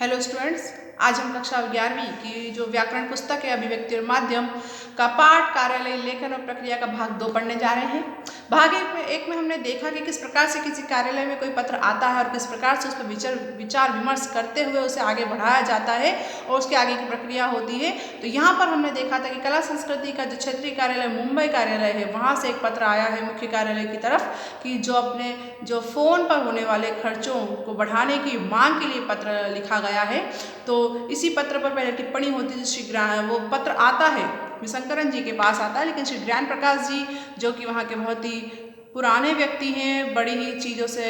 Hello students, आज हम कक्षा 11वीं की जो व्याकरण पुस्तक है अभिव्यक्ति और माध्यम का पाठ कार्यालय लेखन और प्रक्रिया का भाग 2 पढ़ने जा रहे हैं। भाग एक में हमने देखा कि किस प्रकार से किसी कार्यालय में कोई पत्र आता है और किस प्रकार से उस पर विचार विमर्श करते हुए उसे आगे बढ़ाया जाता है और उसके आगे की प्रक्रिया होती है। तो यहाँ पर हमने देखा था कि कला संस्कृति का जो क्षेत्रीय कार्यालय मुंबई कार्यालय है, वहाँ से एक पत्र आया है मुख्य कार्यालय की तरफ कि जो फ़ोन पर होने वाले खर्चों को बढ़ाने की मांग के लिए पत्र लिखा गया है। तो इसी पत्र पर पहले टिप्पणी होती है। वो पत्र आता है शंकरन जी के पास आता है, लेकिन श्री ज्ञान प्रकाश जी जो कि वहाँ के बहुत ही पुराने व्यक्ति हैं, बड़ी ही चीज़ों से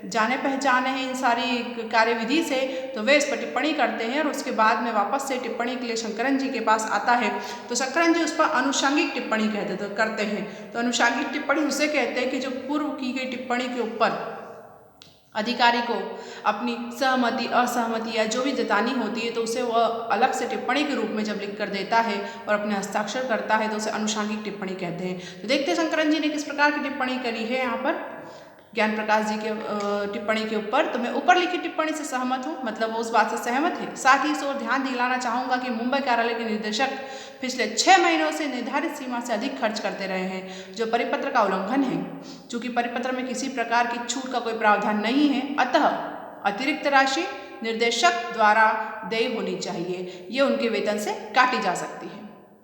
जाने पहचाने हैं इन सारी कार्यविधि से, तो वे इस पर टिप्पणी करते हैं और उसके बाद में वापस से टिप्पणी के लिए शंकरन जी के पास आता है। तो शंकरन जी उस पर अनुषंगिक टिप्पणी करते हैं। तो अनुषंगिक टिप्पणी उसे कहते हैं कि जो पूर्व की गई टिप्पणी के ऊपर अधिकारी को अपनी सहमति असहमति या जो भी जतानी होती है तो उसे वह अलग से टिप्पणी के रूप में जब लिख कर देता है और अपने हस्ताक्षर करता है तो उसे अनुषंगिक टिप्पणी कहते हैं। तो देखते हैं शंकरन जी ने किस प्रकार की टिप्पणी करी है यहाँ पर ज्ञान प्रकाश जी के टिप्पणी के ऊपर। तो मैं ऊपर लिखी टिप्पणी से सहमत हूँ, मतलब वो उस बात से सहमत है। साथ ही इस ओर ध्यान दिलाना चाहूँगा कि मुंबई कार्यालय के निदेशक पिछले 6 महीनों से निर्धारित सीमा से अधिक खर्च करते रहे हैं, जो परिपत्र का उल्लंघन है। चूँकि परिपत्र में किसी प्रकार की छूट का कोई प्रावधान नहीं है, अतः अतिरिक्त राशि निर्देशक द्वारा देय होनी चाहिए। ये उनके वेतन से काटी जा सकती है।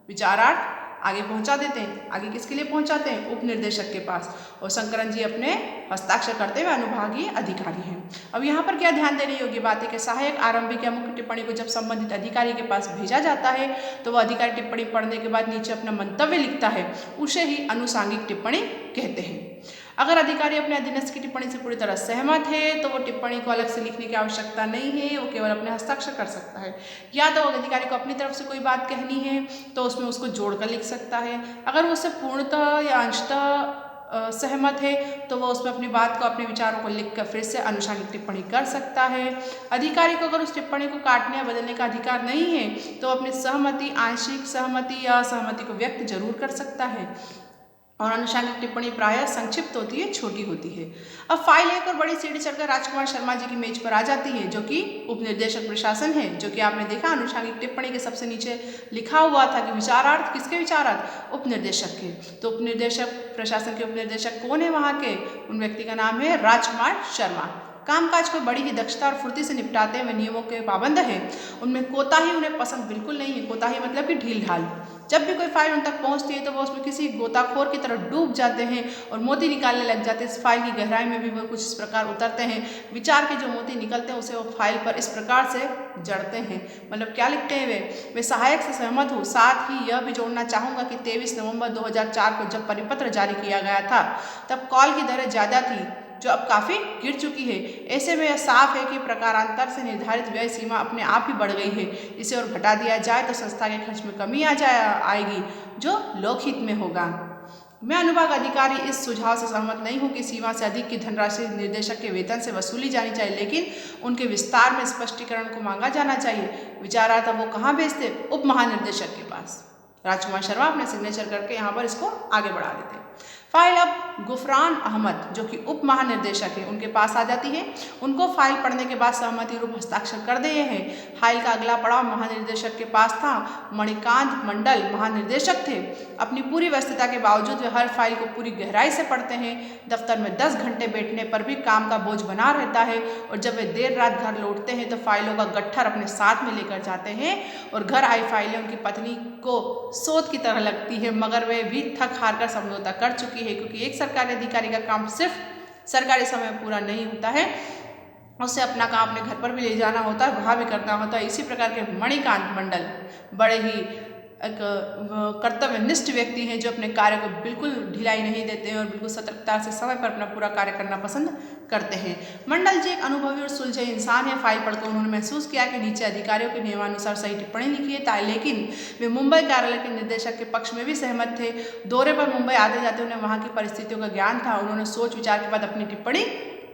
विचारार्थ आगे पहुंचा देते हैं। आगे किसके लिए पहुंचाते हैं? उप निर्देशक के पास। और शंकरन जी अपने हस्ताक्षर करते हुए अनुभागीय अधिकारी हैं। अब यहाँ पर क्या ध्यान देने योग्य बात है कि सहायक आरंभिक या मुख्य टिप्पणी को जब संबंधित अधिकारी के पास भेजा जाता है तो वह अधिकारी टिप्पणी पढ़ने के बाद नीचे अपना मंतव्य लिखता है, उसे ही अनुषंगिक टिप्पणी कहते हैं। अगर अधिकारी अपने अधीनस्थ की टिप्पणी से पूरी तरह सहमत है तो वो टिप्पणी को अलग से लिखने की आवश्यकता नहीं है, वो केवल अपने हस्ताक्षर कर सकता है। या तो अधिकारी को अपनी तरफ से कोई बात कहनी है तो उसमें उसको जोड़कर लिख सकता है। अगर वो उससे पूर्णतः या अंशतः सहमत है तो वो उसमें अपनी बात को, अपने विचारों को लिखकर फिर से अनुषंगिक टिप्पणी कर सकता है। अधिकारी को अगर उस टिप्पणी को काटने या बदलने का अधिकार नहीं है तो अपनी सहमति, आंशिक सहमति या असहमति को व्यक्त जरूर कर सकता है। और अनुषंगिक टिप्पणी प्रायः संक्षिप्त होती है, छोटी होती है। अब फाइल एक और बड़ी सीढ़ी चढ़कर राजकुमार शर्मा जी की मेज पर आ जाती है, जो कि उपनिर्देशक प्रशासन है। जो कि आपने देखा अनुषंगिक टिप्पणी के सबसे नीचे लिखा हुआ था कि विचारार्थ, किसके विचारार्थ? उपनिर्देशक के। तो उपनिर्देशक प्रशासन के उपनिर्देशक कौन है वहाँ के? उन व्यक्ति का नाम है राजकुमार शर्मा। कामकाज को बड़ी ही दक्षता और फुर्ती से निपटाते हुए नियमों के पाबंद हैं। उनमें कोताही उन्हें पसंद बिल्कुल नहीं है। कोताही मतलब कि ढील ढाल। जब भी कोई फाइल उन तक पहुंचती है तो वो उसमें किसी गोताखोर की तरह डूब जाते हैं और मोती निकालने लग जाते हैं। इस फाइल की गहराई में भी वो कुछ इस प्रकार उतरते हैं। विचार के जो मोती निकलते हैं उसे वो फाइल पर इस प्रकार से जड़ते हैं। मतलब क्या लिखते हैं वे सहायक से सहमत हूँ। साथ ही यह भी जोड़ना चाहूँगा कि 23 नवंबर 2004 को जब परिपत्र जारी किया गया था तब कॉल की दरें ज़्यादा थी, जो अब काफ़ी गिर चुकी है। ऐसे में यह साफ है कि प्रकारांतर से निर्धारित व्यय सीमा अपने आप ही बढ़ गई है। इसे और घटा दिया जाए तो संस्था के खर्च में कमी आएगी, जो लोकहित में होगा। मैं अनुभाग अधिकारी इस सुझाव से सहमत नहीं हूँ कि सीमा से अधिक की धनराशि निर्देशक के वेतन से वसूली जानी चाहिए, लेकिन उनके विस्तार में स्पष्टीकरण को मांगा जाना चाहिए। विचारार्थ वो कहाँ भेजते? उप महानिर्देशक के पास। राजकुमार शर्मा अपने सिग्नेचर करके यहाँ पर इसको आगे बढ़ा देते हैं। फाइल अब गुफरान अहमद जो कि उप महानिर्देशक है उनके पास आ जाती है। उनको फाइल पढ़ने के बाद सहमति रूप हस्ताक्षर कर दिए हैं। फाइल का अगला पड़ाव महानिर्देशक के पास था। मणिकांत मंडल महानिर्देशक थे। अपनी पूरी व्यस्तता के बावजूद वे हर फाइल को पूरी गहराई से पढ़ते हैं। दफ्तर में 10 घंटे बैठने पर भी काम का बोझ बना रहता है और जब वे देर रात घर लौटते हैं तो फाइलों का गट्ठर अपने साथ में लेकर जाते हैं और घर आई फाइलें उनकी पत्नी को सोत की तरह लगती है, मगर वे भी थक हार कर समझौता कर चुकी है, क्योंकि एक सरकारी अधिकारी का काम सिर्फ सरकारी समय पूरा नहीं होता है, उसे अपना काम अपने घर पर भी ले जाना होता है, वहाँ भी करना होता है। इसी प्रकार के मणिकांत मंडल बड़े ही एक कर्तव्यनिष्ठ व्यक्ति हैं जो अपने कार्य को बिल्कुल ढिलाई नहीं देते हैं और बिल्कुल सतर्कता से समय पर अपना पूरा कार्य करना पसंद करते हैं। मंडल जी एक अनुभवी और सुलझे इंसान है। फाइल पढ़कर उन्होंने महसूस किया कि नीचे अधिकारियों के नियमानुसार सही टिप्पणी लिखी है, लेकिन वे मुंबई कार्यालय के निर्देशक के पक्ष में भी सहमत थे। दौरे पर मुंबई आते जाते उन्हें वहाँ की परिस्थितियों का ज्ञान था। उन्होंने सोच विचार के बाद अपनी टिप्पणी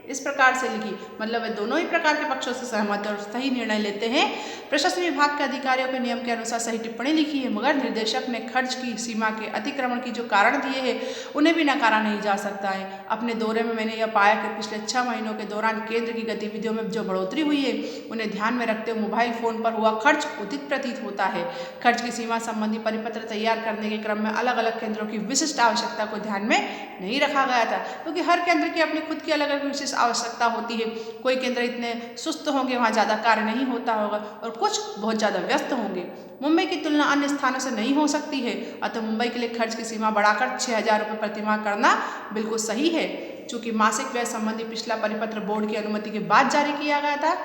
इस प्रकार से लिखी, मतलब वे दोनों ही प्रकार के पक्षों से सहमत और सही निर्णय लेते हैं। प्रशासन विभाग के अधिकारियों के नियम के अनुसार सही टिप्पणी लिखी है, मगर निर्देशक ने खर्च की सीमा के अतिक्रमण की जो कारण दिए हैं उन्हें भी नकारा नहीं जा सकता है। अपने दौरे में मैंने यह पाया कि पिछले 6 महीनों के दौरान केंद्र की गतिविधियों में जो बढ़ोतरी हुई है उन्हें ध्यान में रखते हुए मोबाइल फोन पर हुआ खर्च उचित प्रतीत होता है। खर्च की सीमा संबंधी परिपत्र तैयार करने के क्रम में अलग अलग केंद्रों की विशिष्ट आवश्यकता को ध्यान में नहीं रखा गया था, क्योंकि हर केंद्र की अपनी खुद की अलग अलग विशिष्ट आवश्यकता होती है। कोई केंद्र इतने सुस्त होंगे, वहाँ ज़्यादा कार्य नहीं होता होगा, और कुछ बहुत ज़्यादा व्यस्त होंगे। मुंबई की तुलना अन्य स्थानों से नहीं हो सकती है, अतः मुंबई के लिए खर्च की सीमा बढ़ाकर 6,000 रुपये प्रतिमाह करना बिल्कुल सही है। चूँकि मासिक व्यय संबंधी पिछला परिपत्र बोर्ड की अनुमति के बाद जारी किया गया था,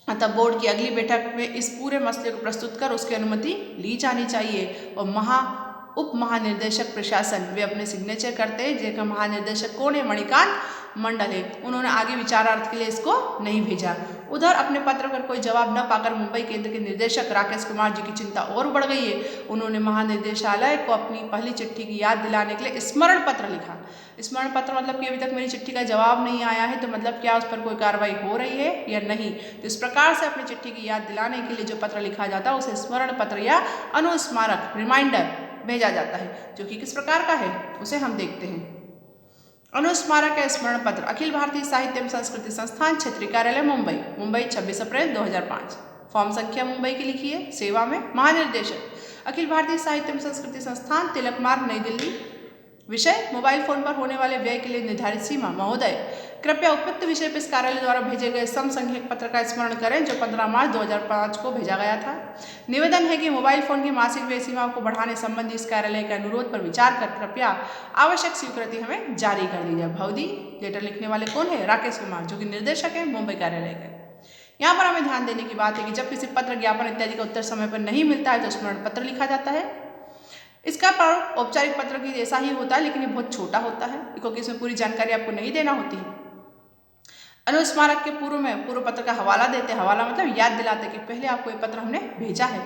अतः बोर्ड की अगली बैठक में इस पूरे मसले को प्रस्तुत कर उसकी अनुमति ली जानी चाहिए। और उप महानिर्देशक प्रशासन वे अपने सिग्नेचर करते हैं। जिनका महानिर्देशक कौन है? मणिकांत मंडल है। उन्होंने आगे विचारार्थ के लिए इसको नहीं भेजा। उधर अपने पत्र पर कोई जवाब न पाकर मुंबई केंद्र के निर्देशक राकेश कुमार जी की चिंता और बढ़ गई है। उन्होंने महानिदेशालय को अपनी पहली चिट्ठी की याद दिलाने के लिए स्मरण पत्र लिखा। स्मरण पत्र मतलब कि अभी तक मेरी चिट्ठी का जवाब नहीं आया है, तो मतलब क्या उस पर कोई कार्रवाई हो रही है या नहीं। तो इस प्रकार से अपनी चिट्ठी की याद दिलाने के लिए जो पत्र लिखा जाता है उसे स्मरण पत्र या अनुस्मारक रिमाइंडर भेजा जाता है, जो कि किस प्रकार का है उसे हम देखते हैं। अनुस्मारक या स्मरण पत्र अखिल भारतीय साहित्य एवं संस्कृति संस्थान क्षेत्रीय कार्यालय मुंबई, मुंबई 26 अप्रैल 2005। फॉर्म संख्या मुंबई की लिखी है। सेवा में महानिर्देशक अखिल भारतीय साहित्य एवं संस्कृति संस्थान, तिलक मार्ग, नई दिल्ली। विषय मोबाइल फोन पर होने वाले व्यय के लिए निर्धारित सीमा। महोदय, कृपया उपयुक्त विषय पर इस कार्यालय द्वारा भेजे गए समसंख्यक पत्र का स्मरण करें जो 15 मार्च 2005 को भेजा गया था। निवेदन है कि मोबाइल फोन की मासिक व्यय सीमा को बढ़ाने संबंधी इस कार्यालय के अनुरोध पर विचार कर कृपया आवश्यक स्वीकृति हमें जारी कर दी जाए। भवदी, लेटर लिखने वाले कौन है? राकेश कुमार, जो कि निर्देशक है मुंबई कार्यालय के। यहाँ पर हमें ध्यान देने की बात है कि जब किसी पत्र, ज्ञापन इत्यादि का उत्तर समय पर नहीं मिलता है तो स्मरण पत्र लिखा जाता है। इसका प्रारूप औपचारिक पत्र की जैसा ही होता है, लेकिन ये बहुत छोटा होता है क्योंकि इसमें पूरी जानकारी आपको नहीं देना होती है। अनुस्मारक के पूर्व में पूर्व पत्र का हवाला देते हैं। हवाला मतलब याद दिलाते कि पहले आपको ये पत्र हमने भेजा है।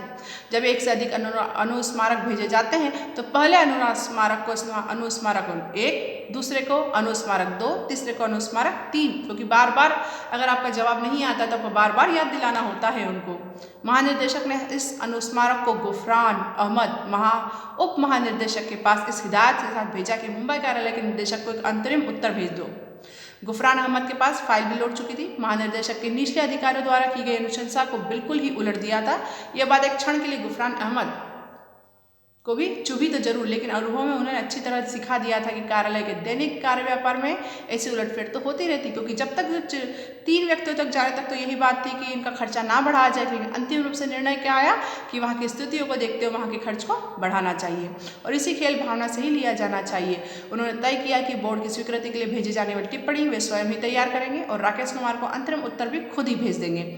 जब एक से अधिक अनुस्मारक भेजे जाते हैं तो पहले अनुस्मारक को अनुस्मारक 1, दूसरे को अनुस्मारक 2, तीसरे को अनुस्मारक 3, क्योंकि बार बार अगर आपका जवाब नहीं आता तो आपको बार बार याद दिलाना होता है उनको। महानिर्देशक ने इस अनुस्मारक को गुफरान अहमद उप महानिर्देशक के पास इस हिदायत के साथ भेजा कि मुंबई कार्यालय के निदेशक को एक अंतरिम उत्तर भेज दो। गुफरान अहमद के पास फाइल भी लौट चुकी थी। महानिर्देशक के निचले अधिकारियों द्वारा की गई अनुशंसा को बिल्कुल ही उलट दिया था। यह बात एक क्षण के लिए गुफरान अहमद को भी चुभी तो जरूर, लेकिन अनुभव में उन्होंने अच्छी तरह सिखा दिया था कि कार्यालय के दैनिक कार्य व्यापार में ऐसी उलटफेर तो होती रहती, क्योंकि जब तक 3 व्यक्तियों तक जाने तक तो यही बात थी कि इनका खर्चा ना बढ़ाया जाए, लेकिन अंतिम रूप से निर्णय क्या आया कि वहाँ की स्थितियों को देखते हुए वहाँ के खर्च को बढ़ाना चाहिए और इसी खेल भावना से ही लिया जाना चाहिए। उन्होंने तय किया कि बोर्ड की स्वीकृति के लिए भेजी जाने वाली टिप्पणी वे स्वयं ही तैयार करेंगे और राकेश कुमार को अंतरिम उत्तर भी खुद ही भेज देंगे।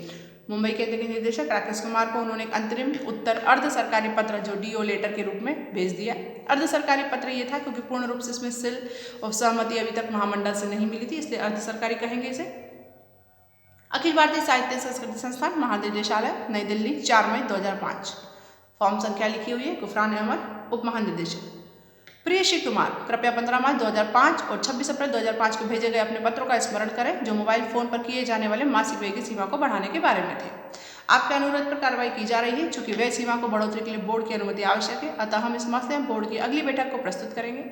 मुंबई केंद्र के निदेशक राकेश कुमार को उन्होंने एक अंतरिम उत्तर अर्ध सरकारी पत्र जो डीओ लेटर के रूप में भेज दिया। अर्ध सरकारी पत्र ये था क्योंकि पूर्ण रूप से इसमें सील और सहमति अभी तक महामंडल से नहीं मिली थी, इसलिए अर्ध सरकारी कहेंगे इसे। अखिल भारतीय साहित्य संस्कृति संस्थान, महानिदेशालय, नई दिल्ली, 4 मई 2005। फॉर्म संख्या लिखी हुई है। गुफरान अहमद उप महानिदेशक। प्रिय श्री कुमार, कृपया 15 मार्च 2005 और 26 अप्रैल 2005 को भेजे गए अपने पत्रों का स्मरण करें जो मोबाइल फोन पर किए जाने वाले मासिक व्यय की सीमा को बढ़ाने के बारे में थे। आपके अनुरोध पर कार्रवाई की जा रही है। चूंकि व्यय सीमा को बढ़ोतरी के लिए बोर्ड की अनुमति आवश्यक है, अतः हम इस मसले में बोर्ड की अगली बैठक को प्रस्तुत करेंगे।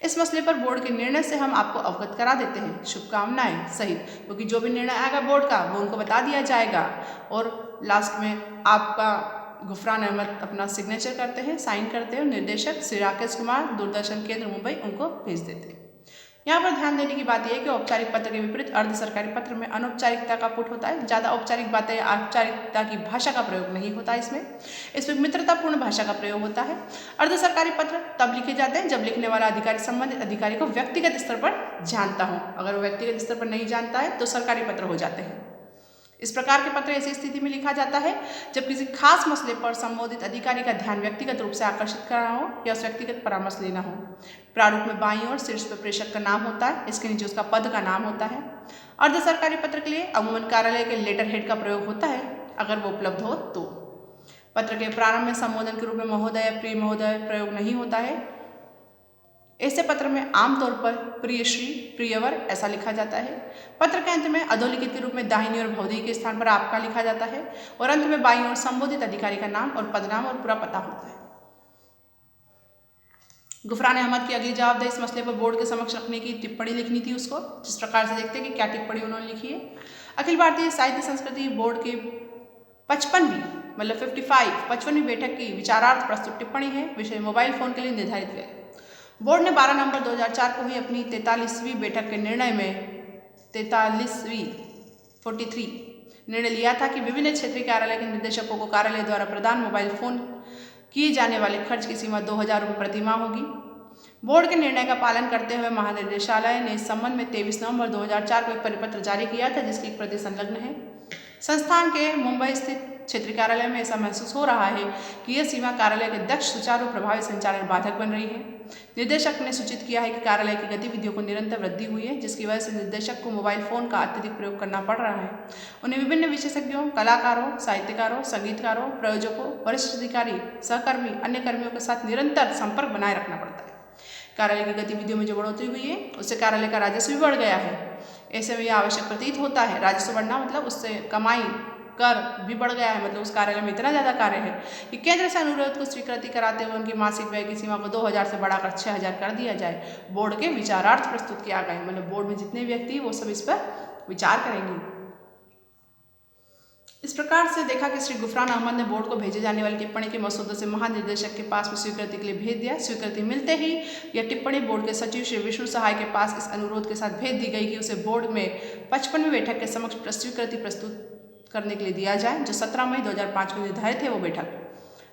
इस मसले पर बोर्ड के निर्णय से हम आपको अवगत करा देते हैं। शुभकामनाएं सहित, क्योंकि जो भी निर्णय आएगा बोर्ड का वो उनको बता दिया जाएगा और लास्ट में आपका गुफरान अहमद अपना सिग्नेचर करते हैं, साइन करते हैं और निर्देशक श्री राकेश कुमार, दूरदर्शन केंद्र मुंबई, उनको भेज देते हैं। यहाँ पर ध्यान देने की बात यह है कि औपचारिक पत्र के विपरीत अर्ध सरकारी पत्र में अनौपचारिकता का पुट होता है। ज़्यादा औपचारिक बातें, औपचारिकता की भाषा का प्रयोग नहीं होता इसमें मित्रतापूर्ण भाषा का प्रयोग होता है। अर्ध सरकारी पत्र तब लिखे जाते हैं जब लिखने वाला अधिकारी संबंधित अधिकारी को व्यक्तिगत स्तर पर जानता हो। अगर वो व्यक्तिगत स्तर पर नहीं जानता है तो सरकारी पत्र हो जाते हैं। इस प्रकार के पत्र ऐसी स्थिति में लिखा जाता है जब किसी खास मसले पर संबोधित अधिकारी का ध्यान व्यक्तिगत रूप से आकर्षित करना हो या उस व्यक्तिगत परामर्श लेना हो। प्रारूप में बाईं ओर शीर्ष पर प्रेषक का नाम होता है, इसके नीचे उसका पद का नाम होता है। अर्ध सरकारी पत्र के लिए अमूमन कार्यालय के लेटर हेड का प्रयोग होता है, अगर वो उपलब्ध हो तो। पत्र के प्रारंभ में संबोधन के रूप में महोदय, प्रिय महोदय प्रयोग नहीं होता है। ऐसे पत्र में आमतौर पर प्रियश्री, प्रियवर ऐसा लिखा जाता है। पत्र के अंत में अधोलिखित के रूप में दाहिनी और भौतिकी के स्थान पर आपका लिखा जाता है और अंत में बाईं ओर संबोधित अधिकारी का नाम और पदनाम और पूरा पता होता है। गुफरान अहमद की अगली जवाब इस मसले पर बोर्ड के समक्ष रखने की टिप्पणी लिखनी थी उसको। जिस प्रकार से देखते हैं कि क्या टिप्पणी उन्होंने लिखी है। अखिल भारतीय साहित्य संस्कृति बोर्ड के 55वीं बैठक की विचारार्थ प्रस्तुत टिप्पणी है। विषय मोबाइल फोन के लिए निर्धारित है। बोर्ड ने 12 नवंबर 2004 को हुई अपनी 43वीं बैठक के निर्णय में 43 निर्णय लिया था कि विभिन्न क्षेत्रीय कार्यालय के निर्देशकों को कार्यालय द्वारा प्रदान मोबाइल फोन किए जाने वाले खर्च की सीमा 2000 रुपये प्रतिमाह होगी। बोर्ड के निर्णय का पालन करते हुए महानिदेशालय ने इस संबंध में 23 नवंबर 2004 को एक परिपत्र जारी किया था जिसकी एक प्रति संलग्न है। संस्थान के मुंबई स्थित क्षेत्रीय कार्यालय में ऐसा महसूस हो रहा है कि यह सीमा कार्यालय के दक्ष सुचारू प्रभावी संचालन बाधक बन रही है। निर्देशक ने सूचित किया है कि कार्यालय की गतिविधियों को निरंतर वृद्धि हुई है जिसकी वजह से निर्देशक को मोबाइल फोन का अत्यधिक प्रयोग करना पड़ रहा है। उन्हें विभिन्न विशेषज्ञों, कलाकारों, साहित्यकारों, संगीतकारों, प्रयोजकों, वरिष्ठ अधिकारी, सहकर्मी, अन्य कर्मियों के साथ निरंतर संपर्क बनाए रखना पड़ता है। कार्यालय की गतिविधियों में जो बढ़ोतरी हुई है उससे कार्यालय का राजस्व भी बढ़ गया है। ऐसे में यह आवश्यक प्रतीत होता है। राजस्व बढ़ना मतलब उससे कमाई कर भी बढ़ गया है, मतलब उस कार्यालय में इतना ज़्यादा कार्य है कि केंद्र से अनुरोध को स्वीकृति कराते हुए उनकी मासिक व्यय की सीमा को 2000 से बढ़ाकर 6000 कर दिया जाए। बोर्ड के विचारार्थ प्रस्तुत किया गया है, मतलब बोर्ड में जितने व्यक्ति वो सब इस पर विचार करेंगे। इस प्रकार से देखा कि श्री गुफरान अहमद ने बोर्ड को भेजे जाने वाली टिप्पणी के मसौदे से महानिदेशक के पास में स्वीकृति के लिए भेज दिया। स्वीकृति मिलते ही यह टिप्पणी बोर्ड के सचिव श्री विष्णु सहाय के पास इस अनुरोध के साथ भेज दी गई कि उसे बोर्ड में 55वीं बैठक के समक्ष स्वीकृति प्रस्तुत करने के लिए दिया जाए जो 17 मई 2005 को निर्धारित है वो बैठक।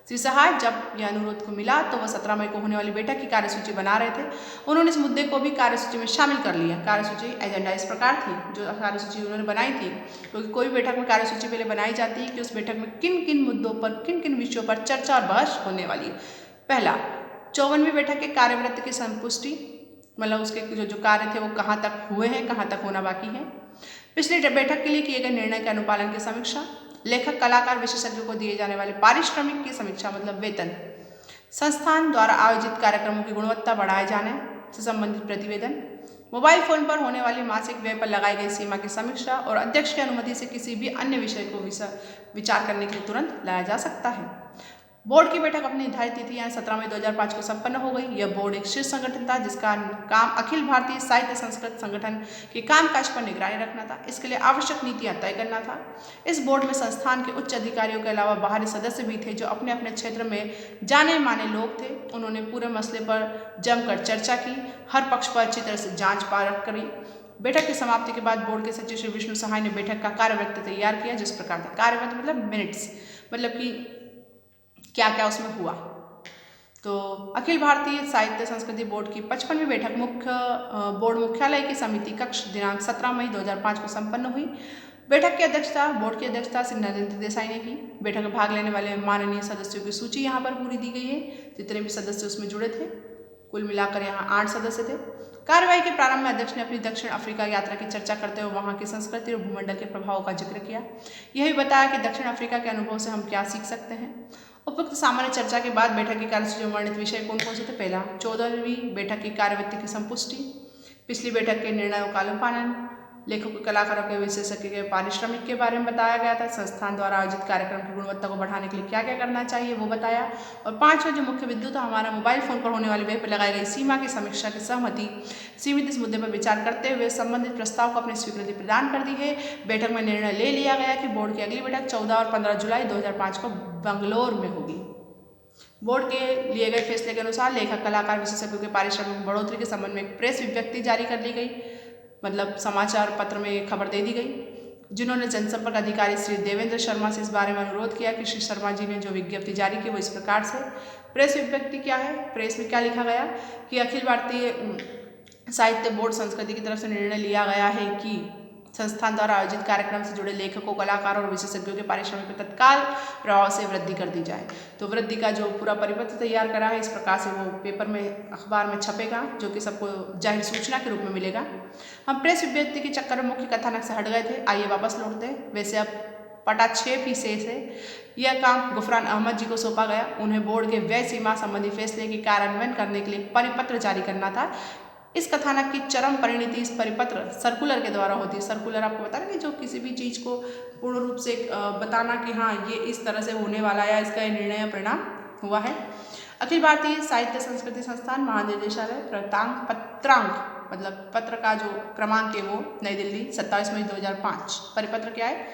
श्री सहाय जब यह अनुरोध को मिला तो वह 17 मई को होने वाली बैठक की कार्यसूची बना रहे थे। उन्होंने इस मुद्दे को भी कार्यसूची में शामिल कर लिया। कार्यसूची एजेंडा इस प्रकार थी, जो कार्यसूची उन्होंने बनाई थी, क्योंकि कोई बैठक में कार्यसूची पहले बनाई जाती है कि उस बैठक में किन किन मुद्दों पर, किन किन विषयों पर चर्चा और बहस होने वाली है। पहला, 54वीं बैठक के कार्यवृत्त की संपुष्टि, मतलब उसके जो कार्य थे वो कहाँ तक हुए हैं, कहाँ तक होना बाकी है। पिछली बैठक के लिए किए गए निर्णय के अनुपालन की समीक्षा। लेखक, कलाकार, विशेषज्ञों को दिए जाने वाले पारिश्रमिक की समीक्षा, मतलब वेतन। संस्थान द्वारा आयोजित कार्यक्रमों की गुणवत्ता बढ़ाए जाने से संबंधित प्रतिवेदन। मोबाइल फोन पर होने वाली मासिक व्यय पर लगाई गई सीमा की समीक्षा और अध्यक्ष की अनुमति से किसी भी अन्य विषय को विचार करने के लिए तुरंत लाया जा सकता है। बोर्ड की बैठक अपनी निर्धारित तिथि यानी 17 मई 2005 को संपन्न हो गई। यह बोर्ड एक शीर्ष संगठन था जिसका काम अखिल भारतीय साहित्य संस्कृत संगठन के कामकाज पर निगरानी रखना था। इसके लिए आवश्यक नीतियां तय करना था। इस बोर्ड में संस्थान के उच्च अधिकारियों के अलावा बाहरी सदस्य भी थे जो अपने अपने क्षेत्र में जाने माने लोग थे। उन्होंने पूरे मसले पर जमकर चर्चा की, हर पक्ष पर अच्छी तरह से जाँच परख करी। बैठक की समाप्ति के बाद बोर्ड के सचिव श्री विष्णु सहाय ने बैठक का कार्यवृत्त तैयार किया जिस प्रकार था। कार्यवृत्त मतलब मिनट्स, मतलब कि क्या क्या उसमें हुआ। तो अखिल भारतीय साहित्य संस्कृति बोर्ड की 55वीं बैठक बोर्ड मुख्यालय की समिति कक्ष दिनांक 17 मई 2005 को संपन्न हुई। बैठक की अध्यक्षता, बोर्ड की अध्यक्षता श्री नरेंद्र देसाई ने की। बैठक में भाग लेने वाले माननीय सदस्यों की सूची यहाँ पर पूरी दी गई है, जितने भी सदस्य उसमें जुड़े थे। कुल मिलाकर यहाँ 8 सदस्य थे। कार्यवाही के प्रारंभ में अध्यक्ष ने अपनी दक्षिण अफ्रीका यात्रा की चर्चा करते हुए वहाँ की संस्कृति और भूमंडल के प्रभावों का जिक्र किया। यह भी बताया कि दक्षिण अफ्रीका के अनुभव से हम क्या सीख सकते हैं। उपयुक्त सामान्य चर्चा के बाद बैठक की कार्यसूची में वर्णित विषय कौन कौन से थे। पहला, 14वीं बैठक की कार्यवृत्ति की संपुष्टि, पिछली बैठक के निर्णयों का अनुपालन, लेखकों, कलाकारों के, विशेषज्ञ के पारिश्रमिक के बारे में बताया गया था। संस्थान द्वारा आयोजित कार्यक्रम की गुणवत्ता को बढ़ाने के लिए क्या क्या करना चाहिए वो बताया। और 5वां जो मुख्य बिंदु था हमारा, मोबाइल फोन पर होने वाले व्यय पर लगाई गई सीमा की समीक्षा की सहमति। सीमित इस मुद्दे पर विचार करते हुए संबंधित प्रस्ताव को अपनी स्वीकृति प्रदान कर दी है। बैठक में निर्णय ले लिया गया कि बोर्ड की अगली बैठक 14 और 15 जुलाई 2005 को बंगलोर में होगी। बोर्ड के लिए गए फैसले के अनुसार लेखक, कलाकार, विशेषज्ञों के पारिश्रमिक में बढ़ोतरी के संबंध में एक प्रेस विज्ञप्ति जारी कर दी गई, मतलब समाचार पत्र में खबर दे दी गई, जिन्होंने जनसंपर्क अधिकारी श्री देवेंद्र शर्मा से इस बारे में अनुरोध किया कि श्री शर्मा जी ने जो विज्ञप्ति जारी की वो इस प्रकार से। प्रेस विज्ञप्ति क्या है, प्रेस में क्या लिखा गया कि अखिल भारतीय साहित्य बोर्ड संस्कृति की तरफ से निर्णय लिया गया है कि संस्थान द्वारा आयोजित कार्यक्रम से जुड़े लेखकों, कलाकारों और विशेषज्ञों के पारिश्रमिक में तत्काल प्रभाव से वृद्धि कर दी जाए। तो वृद्धि का जो पूरा परिपत्र तैयार करा है इस प्रकार से वो पेपर में, अखबार में छपेगा, जो कि सबको जाहिर सूचना के रूप में मिलेगा। हम प्रेस विज्ञप्ति के चक्कर में मुख्य कथानक से हट गए थे, आइए वापस लौटते हैं। वैसे अब पटा 6 फीसद से यह काम गुफरान अहमद जी को सौंपा गया। उन्हें बोर्ड के व्यय सीमा संबंधी फैसले के कार्यान्वयन करने के लिए परिपत्र जारी करना था। इस कथानक की चरम परिणति इस परिपत्र सर्कुलर के द्वारा होती है। सर्कुलर आपको बता रहे कि जो किसी भी चीज़ को पूर्ण रूप से बताना कि हाँ ये इस तरह से होने वाला है या इसका ये निर्णय या परिणाम हुआ है। अखिल भारतीय साहित्य संस्कृति संस्थान महानिदेशालय पत्रांक मतलब पत्र का जो क्रमांक है वो नई दिल्ली 27 मई 2005। परिपत्र क्या है?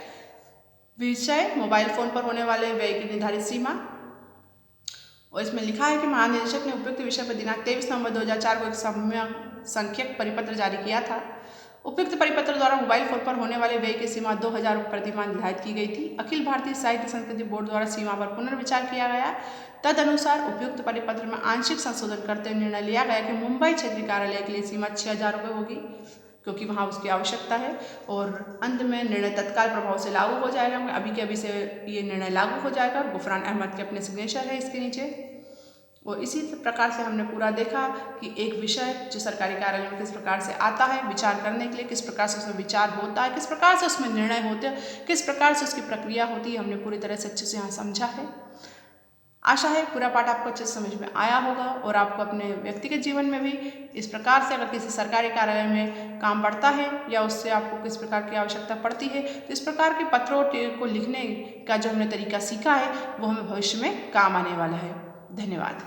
विषय मोबाइल फोन पर होने वाले व्यय की निर्धारित सीमा। और इसमें लिखा है कि महानिदेशक ने उपयुक्त विषय पर दिनांक 23 नवंबर 2004 को एक सम्यक संख्यक परिपत्र जारी किया था। उपयुक्त परिपत्र द्वारा मोबाइल फोन पर होने वाले व्यय की सीमा 2000 रुपये प्रतिमाह निर्धारित की गई थी। अखिल भारतीय साहित्य संस्कृति बोर्ड द्वारा सीमा पर पुनर्विचार किया गया। तदनुसार उपयुक्त परिपत्र में आंशिक संशोधन करते हुए निर्णय लिया गया कि मुंबई क्षेत्रीय कार्यालय के लिए सीमा 6000 रुपये होगी, क्योंकि वहाँ उसकी आवश्यकता है। और अंत में निर्णय तत्काल प्रभाव से लागू हो जाएगा। अभी के अभी से ये निर्णय लागू हो जाएगा और गुफरान अहमद के अपने सिग्नेचर है इसके नीचे। और इसी प्रकार से हमने पूरा देखा कि एक विषय जो सरकारी कार्यालय में किस प्रकार से आता है विचार करने के लिए, किस प्रकार से उसमें विचार होता है, किस प्रकार से उसमें निर्णय होते हैं, किस प्रकार से उसकी प्रक्रिया होती है, हमने पूरी तरह से अच्छे से यहाँ समझा है। आशा है पूरा पाठ आपको अच्छे से समझ में आया होगा और आपको अपने व्यक्तिगत जीवन में भी इस प्रकार से अगर किसी सरकारी कार्यालय में काम पड़ता है या उससे आपको किस प्रकार की आवश्यकता पड़ती है तो इस प्रकार के पत्रों को लिखने का जो हमने तरीका सीखा है वो हमें भविष्य में काम आने वाला है। धन्यवाद।